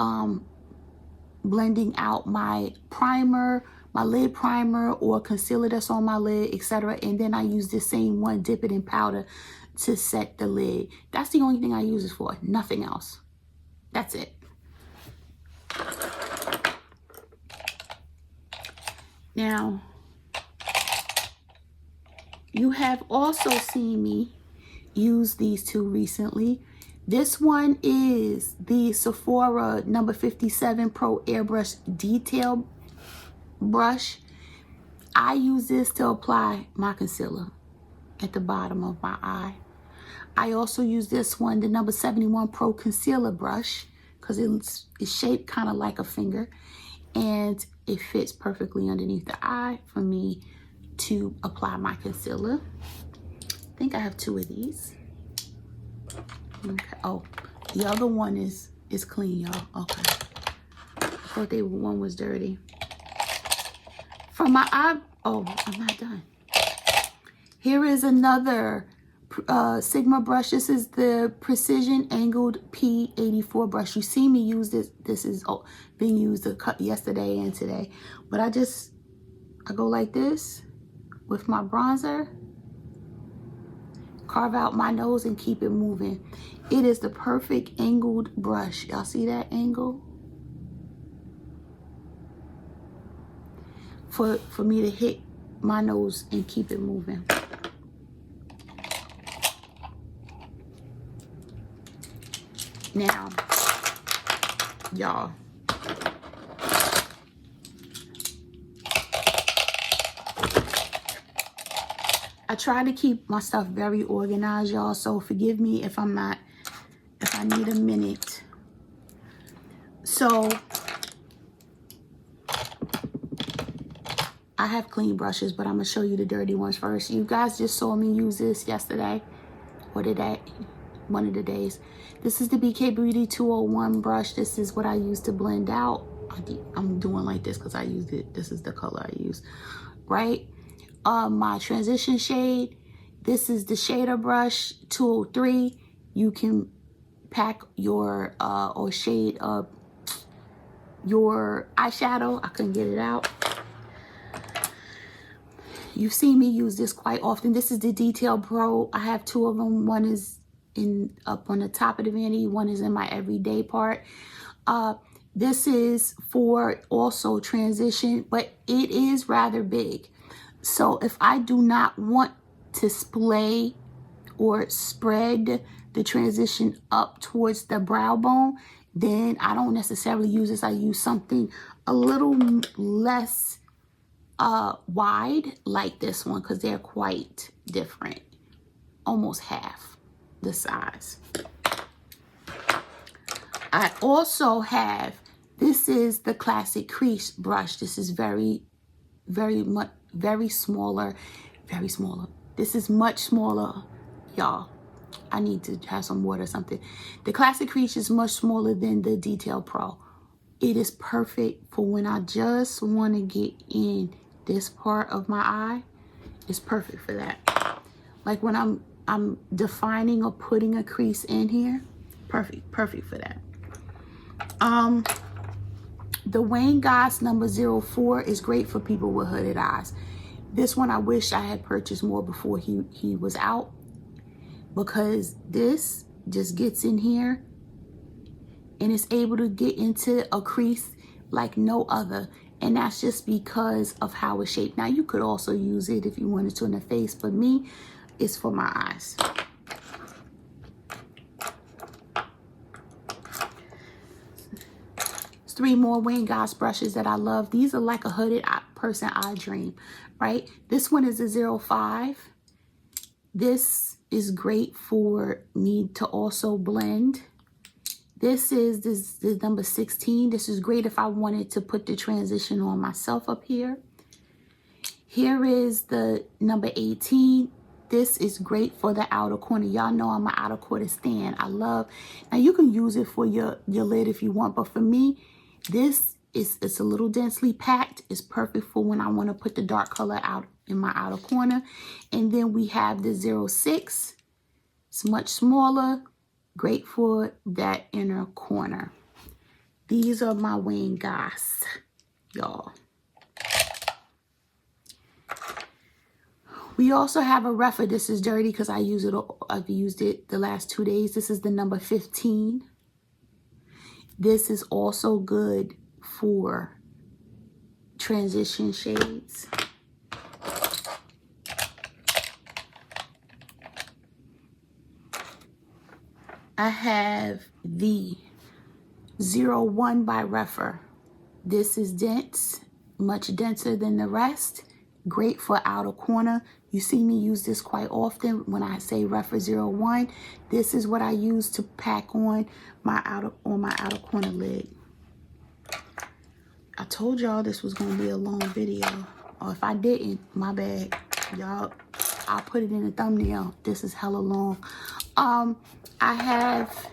blending out my primer, my lid primer, or concealer that's on my lid, etc. And then I use the same one, dip it in powder to set the lid. That's the only thing I use it for, nothing else. That's it. Now, you have also seen me use these 2 recently. This one is the Sephora number 57 Pro Airbrush Detail Brush. I use this to apply my concealer at the bottom of my eye. I also use this one, the number 71 Pro Concealer Brush, because it's shaped kind of like a finger, and it fits perfectly underneath the eye for me to apply my concealer. I think I have 2 of these. Okay. Oh, the other one is clean, y'all. Okay. I thought one was dirty. For my eye, oh, I'm not done. Here is another Sigma brush. This is the Precision Angled P84 brush. You see me use this. This is being used yesterday and today. But I go like this with my bronzer. Carve out my nose and keep it moving. It is the perfect angled brush. Y'all see that angle? For me to hit my nose and keep it moving. Now, y'all, I try to keep my stuff very organized, y'all, so forgive me if I need a minute. So I have clean brushes, but I'm gonna show you the dirty ones first. You guys just saw me use this yesterday, or today, one of the days. This is the BK Beauty 201 brush. This is what I use to blend out. I'm doing like this because I used it. This is the color I use, right? My transition shade. This is the shader brush 203. You can pack your or shade up your eyeshadow. I couldn't get it out. You've seen me use this quite often. This is the Detail Pro. I have 2 of them. One is up on the top of the vanity. One is in my everyday part. This is for also transition, but it is rather big. So if I do not want to splay or spread the transition up towards the brow bone, then I don't necessarily use this. I use something a little less wide, like this one, because they're quite different, almost half the size. I also have, this is the classic crease brush. This is very smaller. This is much smaller, y'all. I need to have some water or something. The classic crease is much smaller than the Detail Pro. It is perfect for when I just want to get in this part of my eye. It's perfect for that. Like when I'm defining or putting a crease in here. Perfect for that. The Wayne Goss number 04 is great for people with hooded eyes. This one I wish I had purchased more before he was out, because this just gets in here and it's able to get into a crease like no other. And that's just because of how it's shaped. Now, you could also use it if you wanted to in the face, but me, it's for my eyes. There's 3 more Wayne Goss brushes that I love. These are like a hooded person eye dream, right? This one is a 05. This is great for me to also blend. This is the number 16. This is great if I wanted to put the transition on myself up here. Here is the number 18. This is great for the outer corner. Y'all know I'm an outer corner stan. I love, now you can use it for your lid if you want, but for me, it's a little densely packed. It's perfect for when I want to put the dark color out in my outer corner. And then we have the 06. It's much smaller. Great for that inner corner. These are my Wayne Goss, y'all. We also have a refer. This is dirty because I've used it the last 2 days. This is the number 15. This is also good for transition shades. I have the 01 by Refer. This is dense, much denser than the rest. Great for outer corner. You see me use this quite often when I say Refer 01. This is what I use to pack on my outer corner lid. I told y'all this was going to be a long video. Or if I didn't, my bad. Y'all, I'll put it in the thumbnail. This is hella long. I have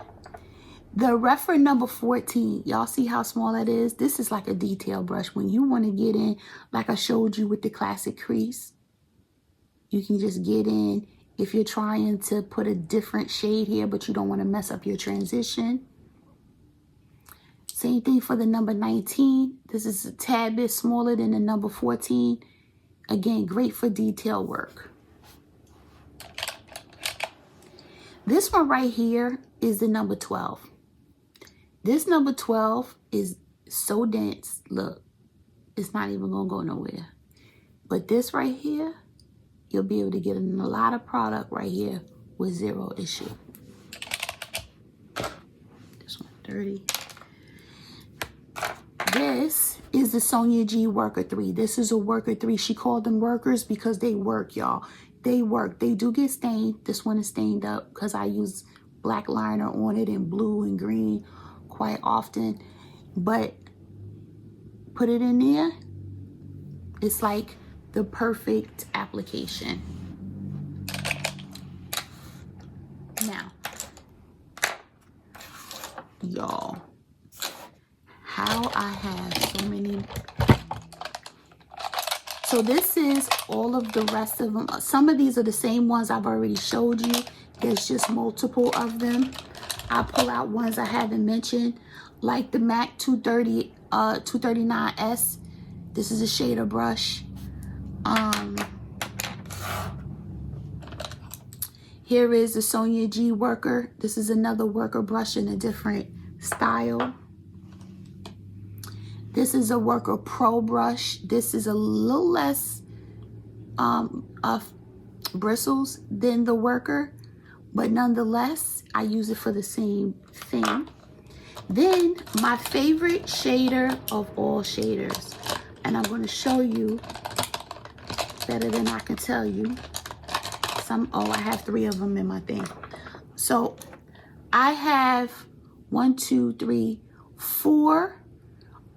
the Refer number 14. Y'all see how small that is? This is like a detail brush. When you want to get in, like I showed you with the classic crease, you can just get in. If you're trying to put a different shade here, but you don't want to mess up your transition. Same thing for the number 19. This is a tad bit smaller than the number 14. Again, great for detail work. This one right here is the number 12. This number 12 is so dense. Look, it's not even going to go nowhere. But this right here, you'll be able to get in a lot of product right here with 0 issue. This one, 30. This is the Sonia G Worker 3. This is a Worker 3. She called them workers because they work, y'all. They work. They do get stained. This one is stained up because I use black liner on it and blue and green quite often. But put it in there. It's like the perfect application. Now, y'all, how I have so many. So this is all of the rest of them. Some of these are the same ones I've already showed you. There's just multiple of them. I pull out ones I haven't mentioned, like the MAC 239S. This is a shader brush. Here is the Sonia G Worker. This is another worker brush in a different style. This is a Worker Pro brush. This is a little less of bristles than the Worker, but nonetheless, I use it for the same thing. Then my favorite shader of all shaders, and I'm going to show you better than I can tell you. I have 3 of them in my thing. So I have 1, 2, 3, 4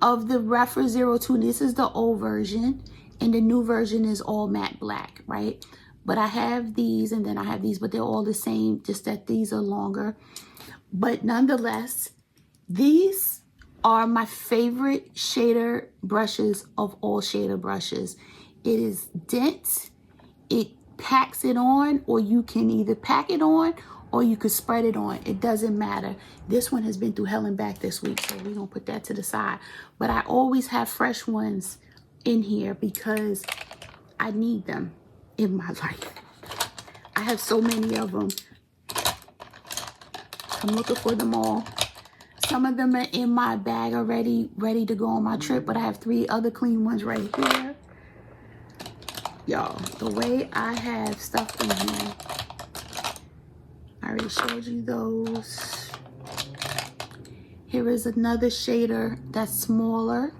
of the Refer 02. This is the old version, and the new version is all matte black, right? But I have these, and then I have these, but they're all the same, just that these are longer. But nonetheless, these are my favorite shader brushes of all shader brushes. It is dense. It packs it on, or you can either pack it on or you could spread it on. It doesn't matter. This one has been through hell and back this week, so we're gonna put that to the side. But I always have fresh ones in here because I need them in my life. I have so many of them. I'm looking for them all. Some of them are in my bag already, ready to go on my trip, but I have 3 other clean ones right here. Y'all, the way I have stuff in here, I already showed you those. Here is another shader that's smaller.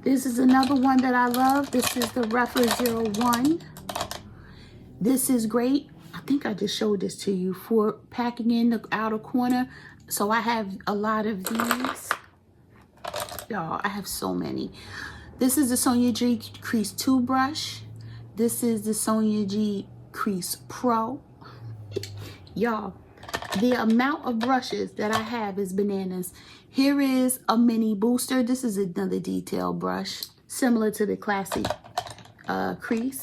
This is another one that I love. This is the Refer 01. This is great. I think I just showed this to you for packing in the outer corner. So I have a lot of these. Y'all, I have so many. This is the Sonia G Crease 2 brush. This is the Sonia G Crease Pro. Y'all, the amount of brushes that I have is bananas. Here is a mini booster. This is another detail brush, similar to the classic crease.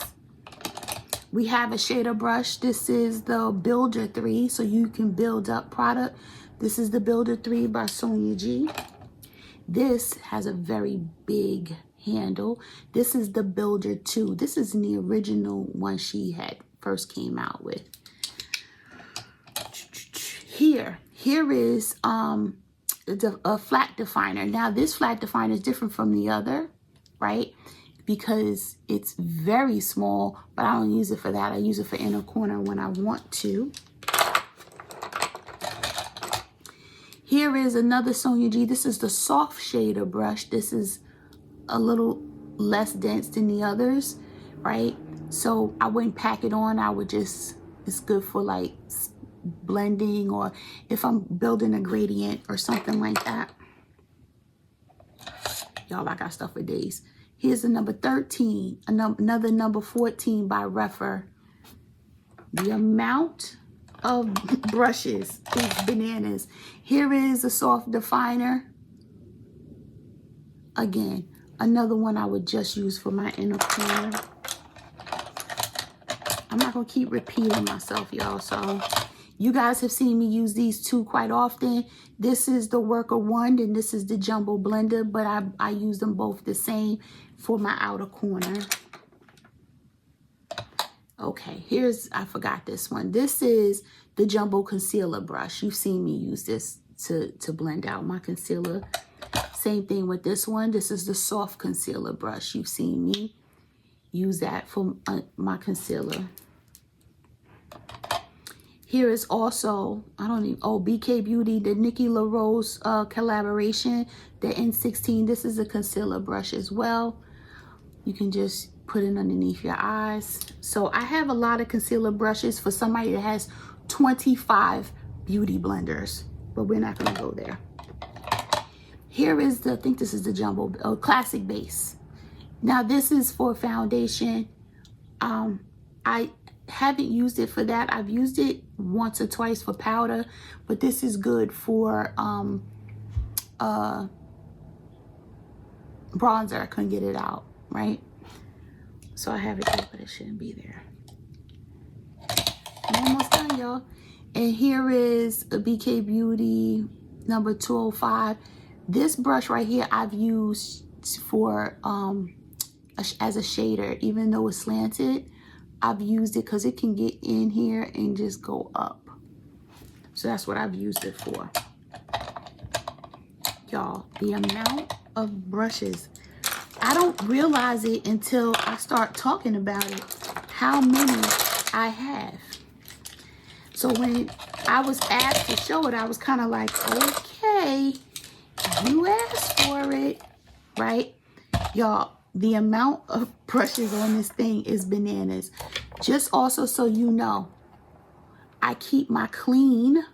We have a shader brush. This is the Builder 3, so you can build up product. This is the Builder 3 by Sonia G. This has a very big handle. This is the Builder 2. This is the original one she had first came out with. Here is a flat definer. Now this flat definer is different from the other, right? Because it's very small, but I don't use it for that. I use it for inner corner when I want to. Here is another Sonia G. This is the soft shader brush. This is a little less dense than the others, right? So I wouldn't pack it on. I would just, it's good for like blending or if I'm building a gradient or something like that. Y'all, I got stuff for days. Here's the number 13, another number 14 by Refer. The amount of brushes is bananas. Here is a soft definer. Again, another one I would just use for my inner corner. I'm not gonna keep repeating myself, y'all, so you guys have seen me use these 2 quite often. This is the Worker 1 and this is the Jumbo Blender, but I use them both the same for my outer corner. Okay, I forgot this one. This is the Jumbo Concealer Brush. You've seen me use this to blend out my concealer. Same thing with this one. This is the Soft Concealer Brush. You've seen me use that for my concealer. Here is also, BK Beauty, the Nikki LaRose collaboration, the N16. This is a concealer brush as well. You can just put it underneath your eyes. So I have a lot of concealer brushes for somebody that has 25 beauty blenders, but we're not gonna go there. Here is I think this is the Jumbo Classic Base. Now this is for foundation. I haven't used it for that. I've used it once or twice for powder, but this is good for bronzer. I couldn't get it out, right? So I have it here, but it shouldn't be there. I'm almost done, y'all. And here is a BK Beauty number 205. This brush right here I've used for as a shader, even though it's slanted. I've used it because it can get in here and just go up. So that's what I've used it for. Y'all, the amount of brushes, I don't realize it until I start talking about it, how many I have. So when I was asked to show it, I was kind of like, okay, you asked for it, right? Y'all, the amount of brushes on this thing is bananas. Just also so you know, I keep my clean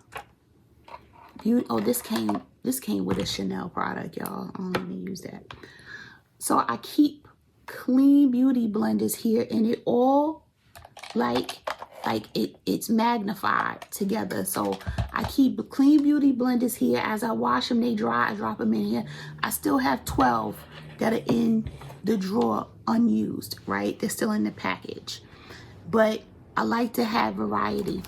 beauty. Oh, this came with a Chanel product, y'all. I don't even use that. So I keep clean beauty blenders here, and it all it's magnified together. So I keep clean beauty blenders here. As I wash them, they dry. I drop them in here. I still have 12 that are in the drawer unused, right? They're still in the package, but I like to have variety.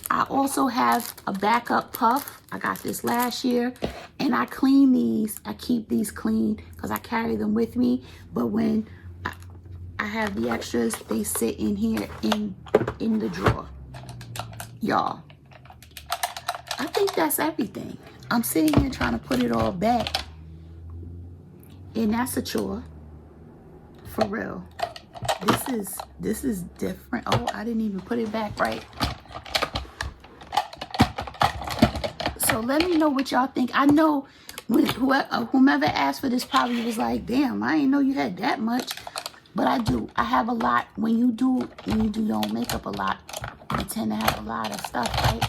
I also have a backup puff. I got this last year, And I clean these. I keep these clean because I carry them with me. But when I have the extras, they sit in here in the drawer. Y'all, I think that's everything. I'm sitting here trying to put it all back. And that's a chore. For real. This is different. Oh, I didn't even put it back right. So let me know what y'all think. I know when whomever asked for this probably was like, damn, I didn't know you had that much. But I do. I have a lot. When you do your own makeup a lot, you tend to have a lot of stuff, right?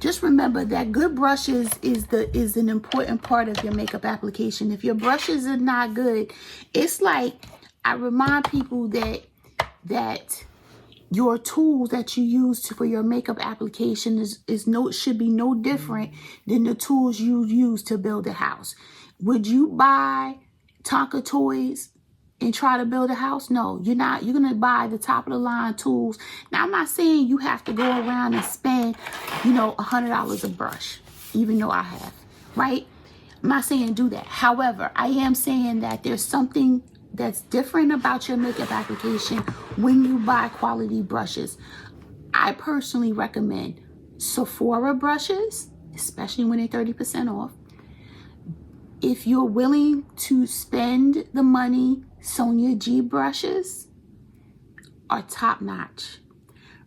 Just remember that good brushes is an important part of your makeup application. If your brushes are not good, it's like I remind people that your tools that you use for your makeup application should be no different than the tools you use to build a house. Would you buy Tonka toys and try to build a house? No, you're not. You're gonna buy the top of the line tools. Now, I'm not saying you have to go around and spend, $100 a brush, even though I have, right? I'm not saying do that. However, I am saying that there's something that's different about your makeup application when you buy quality brushes. I personally recommend Sephora brushes, especially when they're 30% off. If you're willing to spend the money, Sonia G brushes are top notch.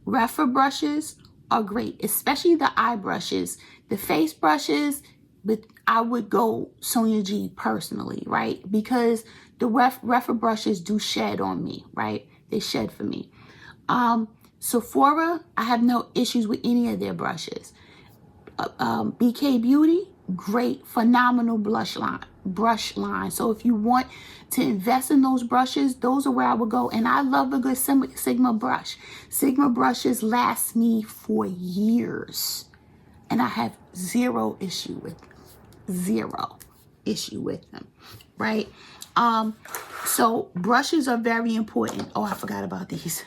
Refa brushes are great, especially the eye brushes. The face brushes, but I would go Sonia G personally, right? Because the Refa brushes do shed on me, right? They shed for me. Sephora, I have no issues with any of their brushes. BK Beauty, great, phenomenal brush line. So if you want to invest in those brushes, those are where I would go. And I love a good Sigma brush. Sigma brushes last me for years, and I have zero issue with them, right? So brushes are very important. Oh, I forgot about these.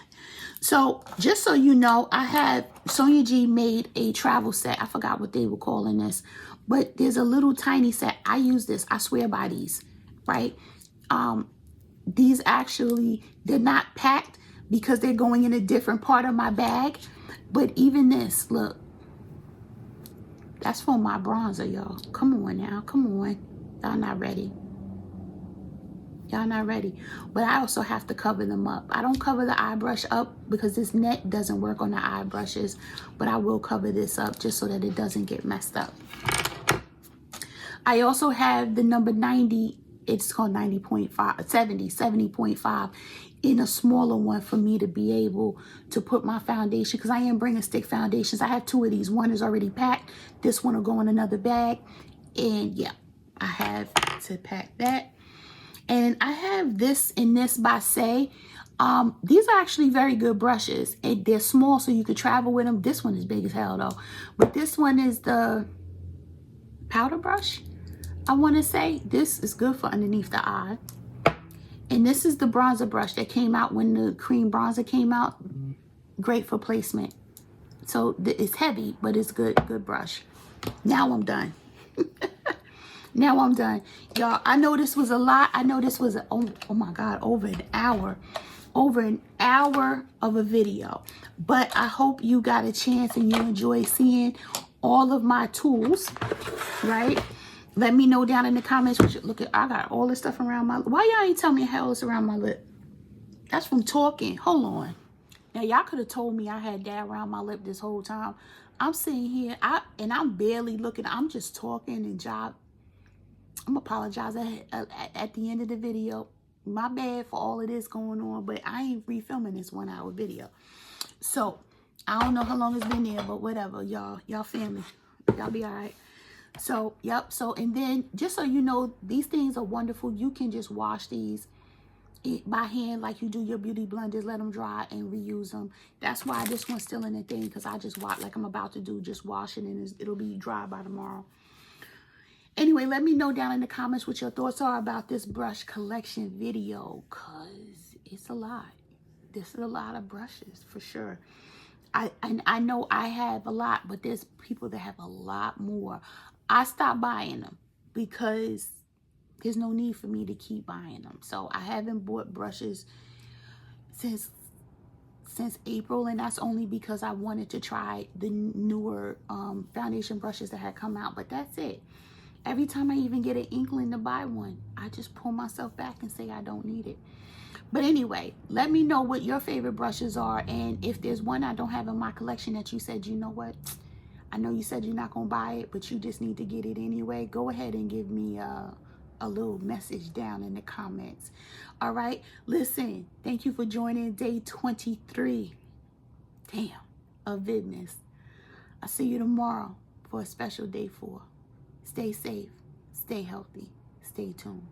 So just so you know, I had Sonia G made a travel set. I forgot what they were calling this, but there's a little tiny set. I use this. I swear by these, right? These actually, they're not packed because they're going in a different part of my bag. But even this, look, that's for my bronzer, y'all. Come on now. Come on. Y'all not ready. Y'all not ready. But I also have to cover them up. I don't cover the eye brush up because this net doesn't work on the eye brushes. But I will cover this up just so that it doesn't get messed up. I also have the number 90. It's called 70.5 in a smaller one for me to be able to put my foundation, because I am bringing stick foundations. I have two of these. One is already packed. This one will go in another bag. And yeah, I have to pack that. And I have this and this by Say. These are actually very good brushes. And they're small so you could travel with them. This one is big as hell though. But this one is the powder brush. I want to say this is good for underneath the eye. And this is the bronzer brush that came out when the cream bronzer came out. Great for placement. So it's heavy, but it's good brush. Now I'm done. Now I'm done. Y'all, I know this was a lot. I know this was, oh my God, over an hour of a video. But I hope you got a chance and you enjoy seeing all of my tools, right? Let me know down in the comments. Look at, I got all this stuff around my lip. Why y'all ain't tell me how it's around my lip? That's from talking. Hold on. Now y'all could have told me I had that around my lip this whole time. I'm sitting here, and I'm barely looking. I'm just talking and I'm apologize at the end of the video. My bad for all of this going on, but I ain't refilming this 1 hour video. So I don't know how long it's been there, but whatever, y'all family. Y'all be all right. So, yep. So, and then just so you know, these things are wonderful. You can just wash these by hand like you do your beauty blenders. Let them dry and reuse them. That's why this one's still in the thing, because I just wash like I'm about to do. Just wash it and it'll be dry by tomorrow. Anyway, let me know down in the comments what your thoughts are about this brush collection video, because it's a lot. This is a lot of brushes for sure. I know I have a lot, but there's people that have a lot more. I stopped buying them because there's no need for me to keep buying them. So I haven't bought brushes since April, and that's only because I wanted to try the newer foundation brushes that had come out. But that's it. Every time I even get an inkling to buy one, I just pull myself back and say I don't need it. But anyway, let me know what your favorite brushes are, and if there's one I don't have in my collection that you said, you know what, I know you said you're not gonna buy it, but you just need to get it anyway, go ahead and give me a little message down in the comments. All right, listen, thank you for joining day 23, damn, of Vidmas. I'll see you tomorrow for a special day 4. Stay safe, stay healthy, stay tuned.